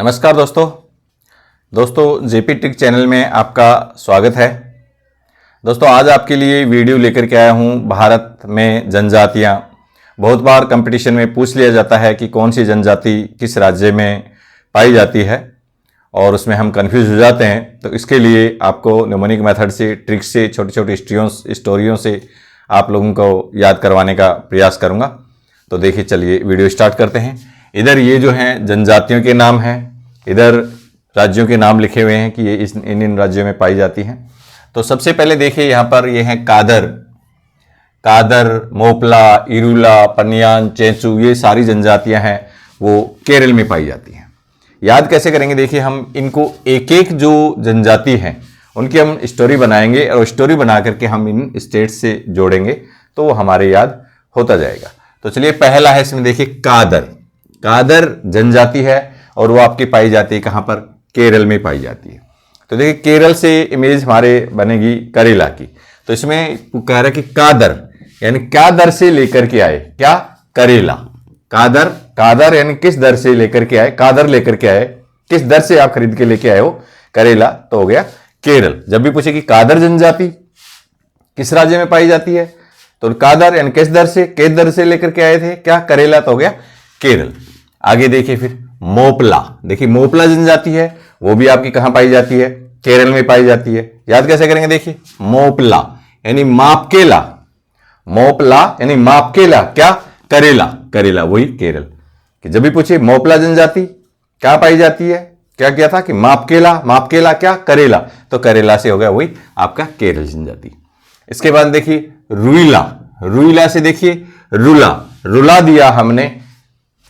नमस्कार दोस्तों JP trick channel में आपका स्वागत है। दोस्तों आज आपके लिए वीडियो लेकर के आया हूं भारत में जनजातियां। बहुत बार कंपटीशन में पूछ लिया जाता है कि कौन सी जनजाति किस राज्य में पाई जाती है और उसमें हम कंफ्यूज हो जाते हैं। तो इसके लिए आपको न्यूमोनिक मेथड से, ट्रिक से, छोटी छोटी स्टोरियों से आप लोगों को याद करवाने का प्रयास करूँगा। तो देखिए, चलिए वीडियो स्टार्ट करते हैं। इधर ये जो हैं जनजातियों के नाम हैं, इधर राज्यों के नाम लिखे हुए हैं कि ये इन राज्यों में पाई जाती हैं। तो सबसे पहले देखिए यहाँ पर ये हैं कादर, मोपला, इरुला, पनियान, चेंचू, ये सारी जनजातियां हैं वो केरल में पाई जाती हैं। याद कैसे करेंगे? देखिए, हम इनको एक एक जो जनजाति हैं उनकी हम स्टोरी बनाएंगे और स्टोरी बना करके हम इन स्टेट से जोड़ेंगे तो वो हमारे याद होता जाएगा। तो चलिए, पहला है इसमें देखिए कादर जनजाति है और वो आपकी पाई जाती है कहाँ पर? केरल में पाई जाती है। तो देखिए, केरल से इमेज हमारे बनेगी करेला की। तो इसमें कह रहा है कि कादर यानी क्या दर से लेकर के आए? क्या? करेला। कादर यानी किस दर से लेकर के आए? कादर लेकर के आए, किस दर से आप खरीद के लेके आए हो? करेला। तो हो गया केरल। जब भी पूछे कि कादर जनजाति किस राज्य में पाई जाती है तो कादर यानी किस दर से लेकर के आए थे? क्या? करेला। तो हो गया केरल। आगे देखिए फिर मोपला। देखिए, मोपला जनजाति है, वो भी आपकी कहां पाई जाती है? केरल में पाई जाती है। याद कैसे करेंगे? देखिए, मोपला यानी मापकेला। मोपला यानी मापकेला, क्या? करेला, वही केरल। कि जब भी पूछिए मोपला जनजाति क्या पाई जाती है, क्या किया था कि मापकेला क्या? करेला। तो करेला से हो गया वही आपका केरल जनजाति। इसके बाद देखिए रुइला से देखिए रुला दिया हमने,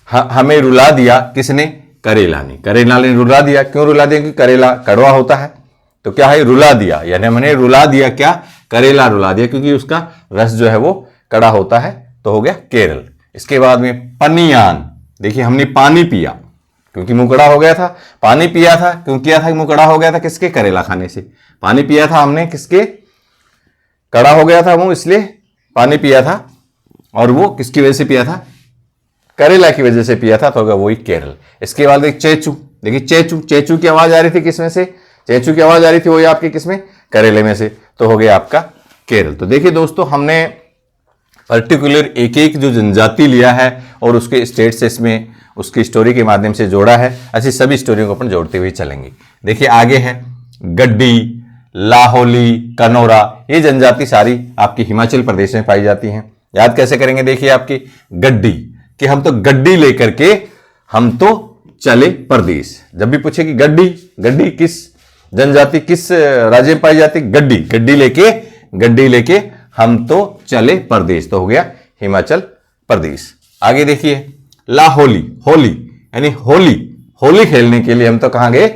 हमें रुला दिया किसने? करेला ने रुला दिया। क्यों रुला दिया? क्योंकि करेला कड़वा होता है। तो क्या है? रुला दिया यानी हमने रुला दिया, क्या? करेला रुला दिया, क्योंकि उसका रस जो है वो कड़ा होता है। तो हो गया केरल। इसके बाद में पनियान। देखिए, हमने पानी पिया क्योंकि मुंह कड़ा हो गया था। पानी पिया था, क्यों किया था? मुंह कड़ा हो गया था किसके? करेला खाने से। पानी पिया था हमने किसके? कड़ा हो गया था मुंह, इसलिए पानी पिया था। और वो किसकी वजह से पिया था? करेला की वजह से पिया था। तो होगा वही केरल। इसके बाद चेचू। देखिए, चेचू की आवाज आ रही थी किसमें से? चेचू की आवाज आ रही थी वही आपके किसमें? करेले में से। तो हो गया आपका केरल। तो देखिए दोस्तों, हमने पर्टिकुलर एक एक जो जनजाति लिया है और उसके स्टेट से इसमें उसकी स्टोरी के माध्यम से जोड़ा है। ऐसी सभी स्टोरियों को अपन जोड़ते हुए चलेंगे। देखिए, आगे है गड्डी, लाहौली, कनौरा। ये जनजाति सारी आपकी हिमाचल प्रदेश में पाई जाती हैं। याद कैसे करेंगे? देखिए, आपकी गड्डी कि हम तो गड्डी लेकर के हम तो चले परदेश। जब भी पूछे कि गड्डी किस जनजाति किस राज्य में पाई जाती? गड्डी लेके हम तो चले परदेश। तो हो गया हिमाचल प्रदेश। आगे देखिए होली यानी होली खेलने के लिए हम तो कहां गए?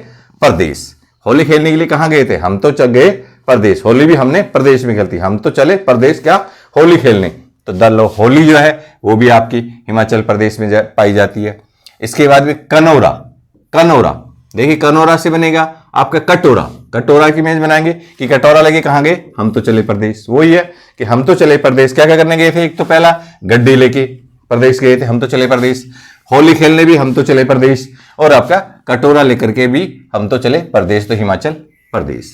परदेश। होली खेलने के लिए कहां गए थे? हम तो गए परदेश। होली भी हमने प्रदेश में खेलती, हम तो चले परदेश क्या? होली खेलने। तो होली जो है वो भी आपकी हिमाचल प्रदेश में पाई जाती है। इसके बाद में कनौरा। देखिए, कनौरा से बनेगा आपका कटोरा की इमेज बनाएंगे कि कटोरा लेके कहां गए? हम तो चले प्रदेश। वही है कि हम तो चले प्रदेश। क्या क्या करने गए थे? एक तो पहला गड्डी लेके प्रदेश गए थे, हम तो चले प्रदेश। होली खेलने भी हम तो चले प्रदेश, और आपका कटोरा लेकर के भी हम तो चले प्रदेश। तो हिमाचल प्रदेश।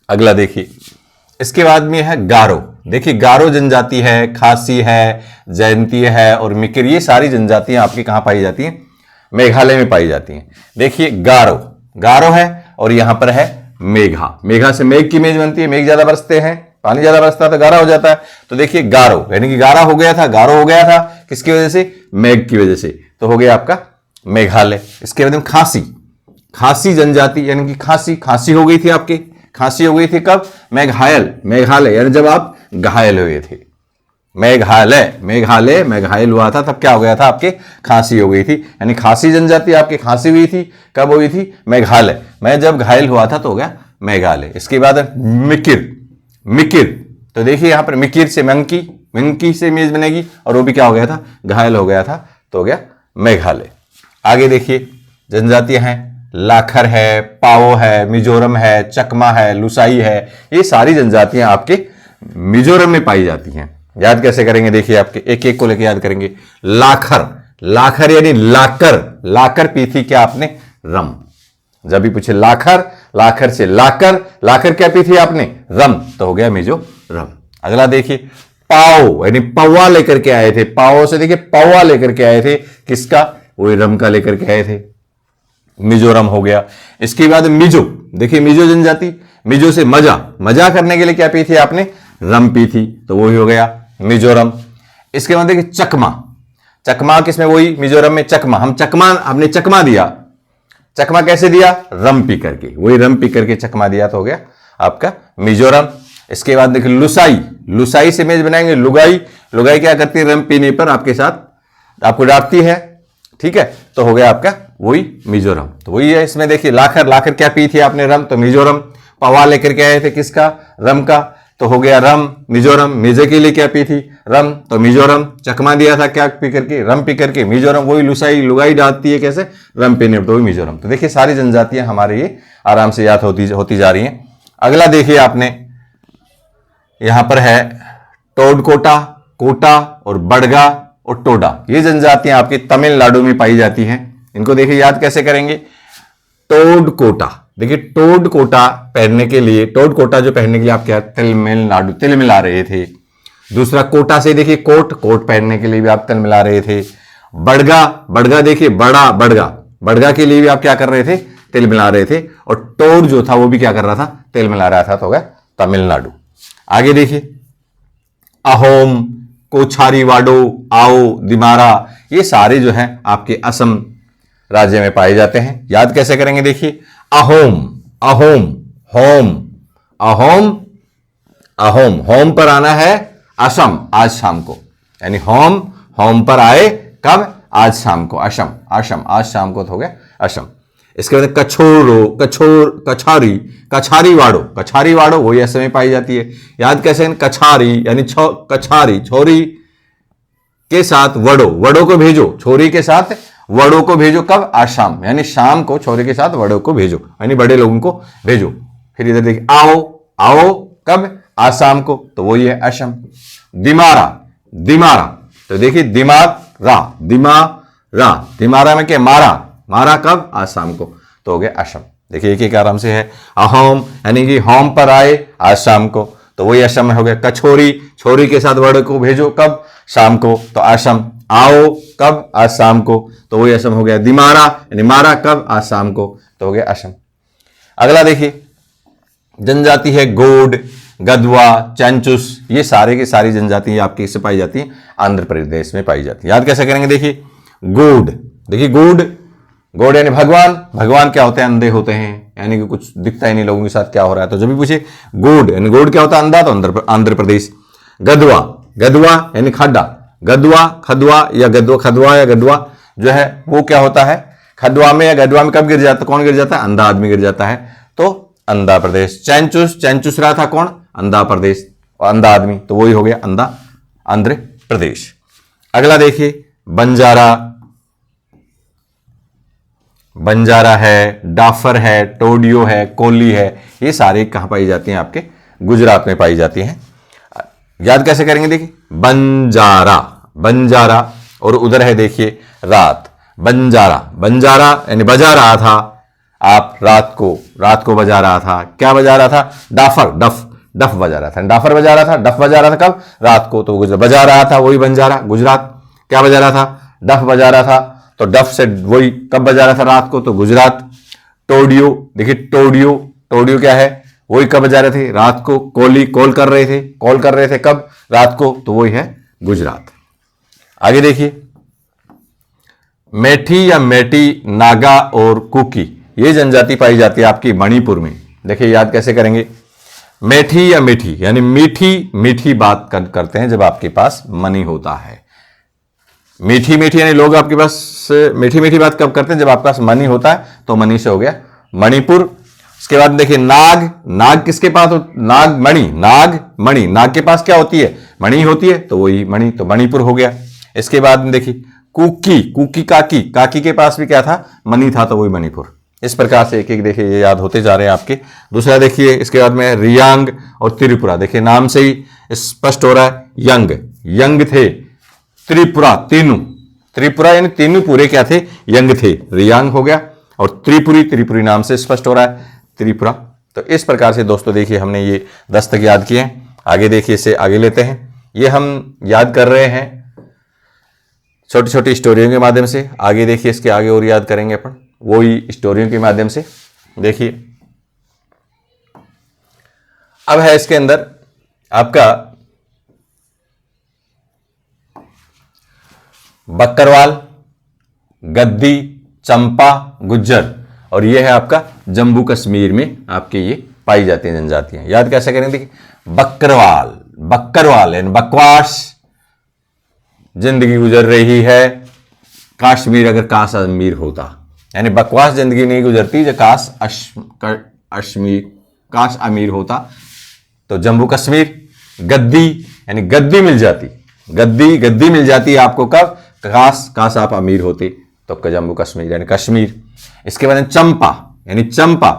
अगला देखिए, इसके बाद में है गारो। देखिए, गारो जनजाति है, खासी है, जयंती है और मिकिर। ये सारी जनजातियां आपकी कहां पाई जाती हैं? मेघालय में पाई जाती हैं। देखिए, गारो है और यहां पर है मेघा से मेघ की इमेज बनती है। मेघ ज्यादा बरसते हैं, पानी ज्यादा बरसता है तो गारा हो जाता है। तो देखिए, गारो यानी कि गारो हो गया था किसकी वजह से? मेघ की वजह से। तो हो गया आपका मेघालय। इसके बाद में खासी जनजाति यानी कि खांसी हो गई थी आपकी। खांसी हो गई थी कब? मेघालय यानी जब आप घायल हुए थे। मेघालय हुआ था, तब क्या हो गया था? आपके खांसी हो गई थी। यानी खासी जनजाति आपकी खांसी हुई थी, कब हुई थी? मेघालय। मैं जब घायल हुआ था तो हो गया मेघालय। इसके बाद मिकिर। तो देखिए, यहां पर मिकिर से मंकी से इमेज बनेगी और वो भी क्या हो गया था? घायल हो गया था। तो हो गया मेघालय। आगे देखिए, जनजातियां हैं, लाखर है, पाओ है, मिजोरम है, चकमा है, लुसाई है। ये सारी जनजातियां आपके मिजोरम में पाई जाती हैं। याद कैसे करेंगे? देखिए, आपके एक एक को लेकर याद करेंगे। लाखर यानी लाकर पी थी क्या आपने? रम। जब भी पूछे लाखर, लाखर से लाकर, लाकर क्या पी थी आपने? रम, तो हो गया मिजोरम। अगला देखिए पाओ, यानी पौवा लेकर के आए थे। पाओ से देखिए पौवा लेकर के आए थे, किसका? वही रम का लेकर के आए थे, मिजोरम हो गया। इसके बाद मिजो, देखिए मिजो जनजाति, मिजो से मजा, मजा करने के लिए क्या पी थी आपने? रम पी थी, तो वही हो गया मिजोरम। इसके बाद देखिए चकमा, चकमा किसमें? वही मिजोरम में चकमा। हमने चकमा दिया, चकमा कैसे दिया? रम पी करके, वही रम पी करके चकमा दिया, तो हो गया आपका मिजोरम। इसके बाद देखिए लुसाई, लुसाई से इमेज बनाएंगे लुगाई, लुगाई क्या करती है? रम पीने पर आपके साथ आपको डांटती है, ठीक है, तो हो गया आपका वही मिजोरम। तो वही है इसमें देखिए लाखर, लाखर क्या पी थी आपने? रम, तो मिजोरम। पवा लेकर के आए थे, किसका? रम का, तो हो गया रम मिजोरम। मिजे के लिए क्या पी थी? रम, तो मिजोरम। चकमा दिया था क्या पी करके? रम पी करके, मिजोरम। वही लुसाई, लुगाई डालती है कैसे? रम पीने, तो वही मिजोरम। तो देखिए सारी जनजातियां हमारे ये आराम से याद होती जा रही हैं। अगला देखिए आपने यहां पर है टोडकोटा, कोटा और बड़गा और टोडा। ये जनजातियां आपकी तमिलनाडु में पाई जाती हैं। इनको देखिए याद कैसे करेंगे? टोडकोटा, देखिए टोडकोटा पहनने के लिए, टोडकोटा जो पहनने के लिए आप क्या तमिलनाडु, तिल मिला रहे थे। दूसरा कोटा से देखिए कोट, कोट पहनने के लिए भी आप तिल मिला रहे थे। बड़गा, बड़गा देखिए बड़ा बड़गा, बड़गा के लिए भी आप क्या कर रहे थे? तिल मिला रहे थे। और टोड जो था वो भी क्या कर रहा था? तिल मिला रहा था, तो हो गया तमिलनाडु। आगे देखिए अहोम, कोछारी वाडो, आओ, दिमारा, ये सारे जो हैं आपके असम राज्य में पाए जाते हैं। याद कैसे करेंगे? देखिए अहोम, अहोम, होम, अहोम, अहोम, होम पर आना है असम आज शाम को, यानी होम, होम पर आए कब? आज शाम को, असम, असम आज शाम को, तो हो गया असम। इसके बाद कछोरो, कछारी, कछारी वाड़ो, कछारी वाड़ो वही असम में पाई जाती है। याद कैसे? कछारी यानी कछारी, छोरी के साथ वड़ो, वड़ो को भेजो, छोरी के साथ वड़ो को भेजो कब? आज शाम, यानी शाम को छोरी के साथ वड़ो को भेजो, यानी बड़े लोगों को भेजो। फिर इधर देखिए आओ, आओ कब? आज शाम को, तो वही है असम। दिमारा, दिमारा, तो देखिए दिमाग रा, दिमारा, दिमारा में क्या? मारा, मारा कब? आज शाम को, तो हो गया असम। देखिए एक आराम से है अहोम, यानी कि होम पर आए आज शाम को, तो वही असम में हो गया। कछोरी, छोरी के साथ वड़ो को भेजो कब? शाम को, तो असम। आओ कब? आज शाम को, तो वही असम हो गया। दिमारा यानी मारा कब? आज शाम को, तो हो गया असम। अगला देखिए जनजाति है गोड, गदवा, चैंचुस, ये सारे की सारी जनजाति आपकी इससे पाई जाती है, आंध्र प्रदेश में पाई जाती है। याद कैसे करेंगे? देखिए गोड, देखिए गोड, गोड यानी भगवान, भगवान क्या होते हैं? अंधे होते हैं, यानी कि कुछ दिखता ही नहीं लोगों के साथ क्या हो रहा है। तो जब भी पूछे गोड यानी गोड क्या होता है? अंधा, तो आंध्र प्रदेश। गदवा, गदवा यानी खड्डा, गदवा, खदवा या गदवा, खदवा या गदवा जो है वो क्या होता है? खदवा में या गदवा में कब गिर जाता है? कौन गिर जाता है? अंधा आदमी गिर जाता है, तो अंधा प्रदेश। चैंचुस, चैंचुस रहा था कौन? अंधा प्रदेश और अंधा आदमी, तो वही हो गया अंधा, आंध्र प्रदेश। अगला देखिए बंजारा, बंजारा है, डाफर है, टोडियो है, कोली है, ये सारे कहां पाई जाती हैं? आपके गुजरात में पाई जाती हैं। याद कैसे करेंगे? देखिए बंजारा, बंजारा, और उधर है देखिए रात, बंजारा, बंजारा यानी बजा रहा था आप रात को, रात को बजा रहा था। क्या बजा रहा था? डाफर, डफ, डफ बजा रहा था, डाफर बजा रहा था, डफ बजा रहा था कब? रात को, तो गुजरात बजा रहा था, वही बंजारा गुजरात। क्या बजा रहा था? डफ बजा रहा था, तो डफ से वही कब बजा रहा था? रात को, तो गुजरात। टोडियो, देखिए टोडियो, टोडियो क्या है? वही कब बजा रहे थे? रात को। कोली, कॉल कर रहे थे, कॉल कर रहे थे कब? रात को, तो वही है गुजरात। आगे देखिए मेठी या मेटी, नागा और कुकी, ये जनजाति पाई जाती है आपकी मणिपुर में। देखिए याद कैसे करेंगे? मेठी या मीठी यानी मीठी मीठी बात करते हैं जब आपके पास मनी होता है। मीठी मीठी यानी लोग आपके पास मीठी मीठी बात कब करते हैं? जब आपके पास मनी होता है, तो मनी से हो गया मणिपुर। उसके बाद देखिए नाग, नाग किसके पास हो? नाग मणि, नाग मणि, नाग के पास क्या होती है? मणि होती है, तो वही मणि, तो मणिपुर हो गया। इसके बाद में देखिए कुकी, कुकी काकी, काकी के पास भी क्या था? मणि था, तो वही मणिपुर। इस प्रकार से एक एक देखिए ये याद होते जा रहे हैं आपके। दूसरा देखिए इसके बाद में रियांग और त्रिपुरा, देखिए नाम से ही स्पष्ट हो रहा है यंग, यंग थे। त्रिपुरा, तीनों, त्रिपुरा यानी तीनों पूरे क्या थे? यंग थे, रियांग हो गया। और त्रिपुरी, त्रिपुरी नाम से स्पष्ट हो रहा है त्रिपुरा। तो इस प्रकार से दोस्तों देखिए हमने ये 10 तक याद किए हैं। आगे देखिए इसे आगे लेते हैं। ये हम याद कर रहे हैं छोटी छोटी स्टोरियों के माध्यम से। आगे देखिए इसके आगे और याद करेंगे अपन वो ही स्टोरियों के माध्यम से। देखिए अब है इसके अंदर आपका बक्करवाल, गद्दी, चंपा, गुज्जर, और यह है आपका जम्मू कश्मीर में आपके ये पाई जाती हैं जनजातियां। याद कैसे करेंगे? देखिए बक्करवाल, बक्करवाल यानी बकवास जिंदगी गुजर रही है। कश्मीर अगर काश अमीर होता, यानी बकवास जिंदगी नहीं गुजरती, जो काश अमीर होता। तो जम्मू कश्मीर, गद्दी यानी गद्दी मिल जाती, गद्दी मिल जाती है आपको कब? काश आप अमीर होते, तो जम्मू कश्मीर यानी कश्मीर। इसके बाद चंपा यानी चंपा,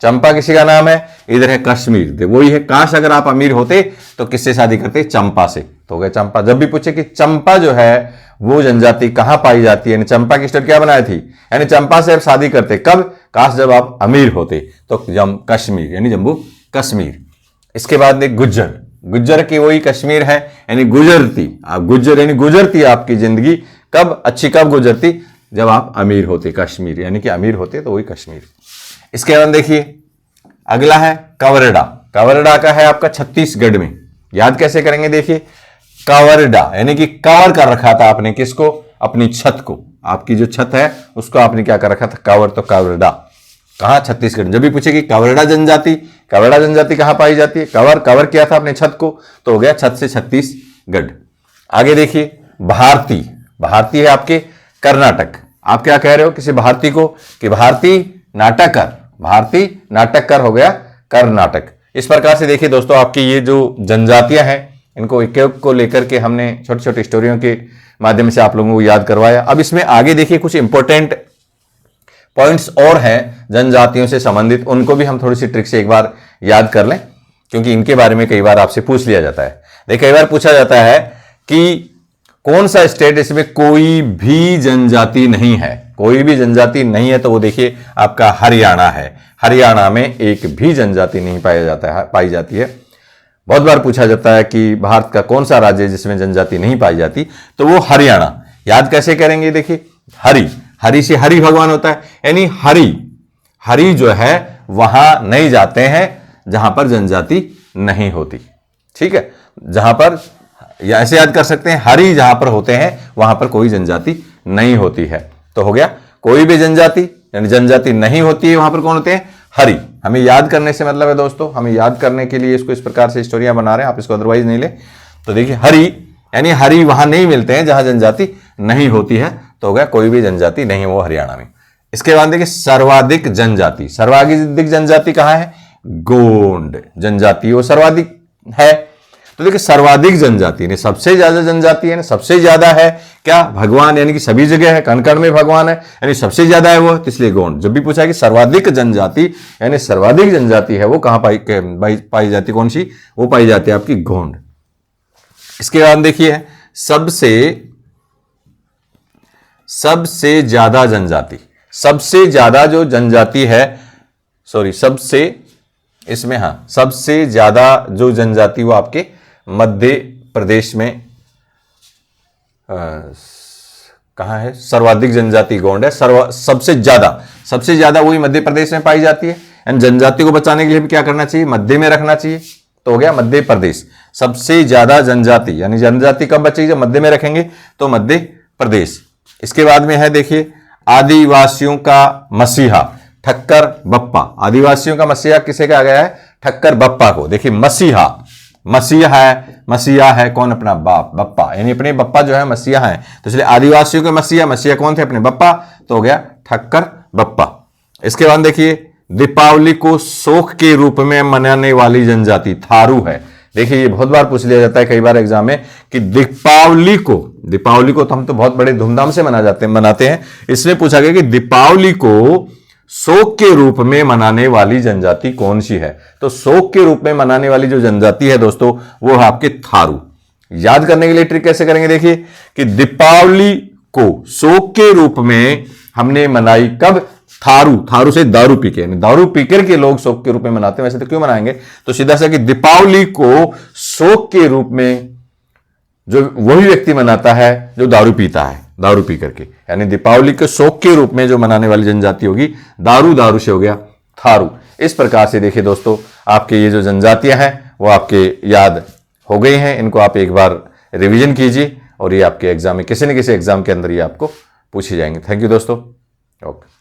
चंपा किसी का नाम है, इधर है कश्मीर, वही है। काश अगर आप अमीर होते तो किससे शादी करते? चंपा से, तो हो गया चंपा। जब भी पूछे कि चंपा जो है वो जनजाति कहां पाई जाती है, यानी चंपा की स्टेट क्या बनाई थी, यानी चंपा से आप शादी करते कब? काश जब आप अमीर होते, तो कश्मीर यानी जम्मू कश्मीर। इसके बाद गुज्जर, गुज्जर की वही कश्मीर है, यानी गुजरती, आप गुज्जर यानी गुजरती आपकी जिंदगी कब? अच्छी कब गुजरती? जब आप अमीर होते, कश्मीर यानी कि अमीर होते तो वही कश्मीर। इसके बाद देखिए अगला है कवरडा। कवरडा का है आपका छत्तीसगढ़ में। याद कैसे करेंगे? देखिए कवरडा यानी कि कवर कर रखा था आपने किसको? अपनी छत को। आपकी जो छत है उसको आपने क्या कर रखा था? कवर। तो कवरडा कहां? छत्तीसगढ़। जब भी पूछे कि कवरडा जनजाति, कवरडा जनजाति कहां पाई जाती है? कवर किया था अपने छत को, तो हो गया छत से छत्तीसगढ़। आगे देखिए भारती, भारती है आपके कर्नाटक। आप क्या कह रहे हो किसी भारती को? कि भारती नाटककर, भारती नाटककर हो गया कर्नाटक। इस प्रकार से देखिए दोस्तों आपकी ये जो जनजातियां हैं इनको एक एक को लेकर के हमने छोटी छोटी स्टोरियों के माध्यम से आप लोगों को याद करवाया। अब इसमें आगे देखिए कुछ इंपॉर्टेंट पॉइंट्स और हैं जनजातियों से संबंधित, उनको भी हम थोड़ी सी ट्रिक से एक बार याद कर लें, क्योंकि इनके बारे में कई बार आपसे पूछ लिया जाता है। देखिए कई बार पूछा जाता है कि कौन सा स्टेट इसमें कोई भी जनजाति नहीं है, कोई भी जनजाति नहीं है, तो वो देखिए आपका हरियाणा है। हरियाणा में एक भी जनजाति नहीं पाई जाती है। बहुत बार पूछा जाता है कि भारत का कौन सा राज्य जिसमें जनजाति नहीं पाई जाती, तो वो हरियाणा। याद कैसे करेंगे? देखिए हरि, हरि से हरि भगवान होता है, यानी हरि जो है वहां नहीं जाते हैं जहां पर जनजाति नहीं होती। ठीक है, जहां पर, या ऐसे याद कर सकते हैं, हरि जहां पर होते हैं वहां पर कोई जनजाति नहीं होती है। तो हो गया कोई भी जनजाति, यानी जनजाति नहीं होती है वहां पर कौन होते हैं? हरि। हमें याद करने से मतलब है दोस्तों, हमें याद करने के लिए इसको इस प्रकार से स्टोरियां बना रहे हैं, आप इसको अदरवाइज नहीं ले। तो देखिए हरि यानी हरि वहां नहीं मिलते हैं जहां जनजाति नहीं होती है, तो हो गया कोई भी जनजाति नहीं है वो हरियाणा में। इसके बाद देखिए सर्वाधिक जनजाति, सर्वाधिक जनजाति कहां है? गोंड जनजाति वो सर्वाधिक है। तो देखिए सर्वाधिक जनजाति यानी सबसे ज्यादा जनजाति है, सबसे ज्यादा है क्या? भगवान, यानी कि सभी जगह है, कण कण में भगवान है, यानी सबसे ज्यादा है वो, इसलिए गोंड। जब भी पूछा कि सर्वाधिक जनजाति यानी सर्वाधिक जनजाति है वो कहां पाई जाती? कौन सी? वो पाई जाती है आपकी गोंड। इसके बाद देखिए सबसे ज्यादा जनजाति, सबसे ज्यादा जो जनजाति है, सॉरी सबसे, इसमें हाँ सबसे ज्यादा जो जनजाति वो आपके मध्य प्रदेश में कहां है? सर्वाधिक जनजाति गोंड है। सबसे ज्यादा वही मध्य प्रदेश में पाई जाती है। एंड जनजाति को बचाने के लिए भी क्या करना चाहिए? मध्य में रखना चाहिए, तो हो गया मध्य प्रदेश। सबसे ज्यादा जनजाति, यानी जनजाति कब बचेगी? जब मध्य में रखेंगे, तो मध्य प्रदेश। इसके बाद में है देखिए आदिवासियों का मसीहा ठक्कर बप्पा। आदिवासियों का मसीहा किसे कहा गया है? ठक्कर बप्पा को। देखिए मसीहा है कौन? अपना बाप, बप्पा, यानी अपने बप्पा जो है मसीहा है, तो इसलिए आदिवासियों के मसीहा कौन थे? अपने बप्पा, तो हो गया ठक्कर बप्पा। इसके बाद देखिए दीपावली को शोक के रूप में मनाने वाली जनजाति थारू है। देखिए ये बहुत बार पूछ लिया जाता है कई बार एग्जाम में कि दीपावली को तो हम तो बहुत बड़े धूमधाम से मनाते हैं। इसमें पूछा गया कि दीपावली को शोक के रूप में मनाने वाली जनजाति कौन सी है? तो शोक के रूप में मनाने वाली जो जनजाति है दोस्तों वो है आपके थारू। याद करने के लिए ट्रिक कैसे करेंगे? देखिए कि दीपावली को शोक के रूप में हमने मनाई कब? थारू, थारू से दारू पी के, दारू पीकर के लोग शोक के रूप में मनाते हैं। वैसे तो क्यों मनाएंगे, तो सीधा सा कि दीपावली को शोक के रूप में जो वही व्यक्ति मनाता है जो दारू पीता है, दारू पी करके, यानी दीपावली के शोक के रूप में जो मनाने वाली जनजाति होगी, दारू, दारू से हो गया थारू। इस प्रकार से देखिए दोस्तों, आपके ये जो जनजातियां हैं वो आपके याद हो गई हैं। इनको आप एक बार रिवीजन कीजिए और ये आपके एग्जाम में किसी न किसी एग्जाम के अंदर ये आपको पूछी जाएंगे। थैंक यू दोस्तों। ओके।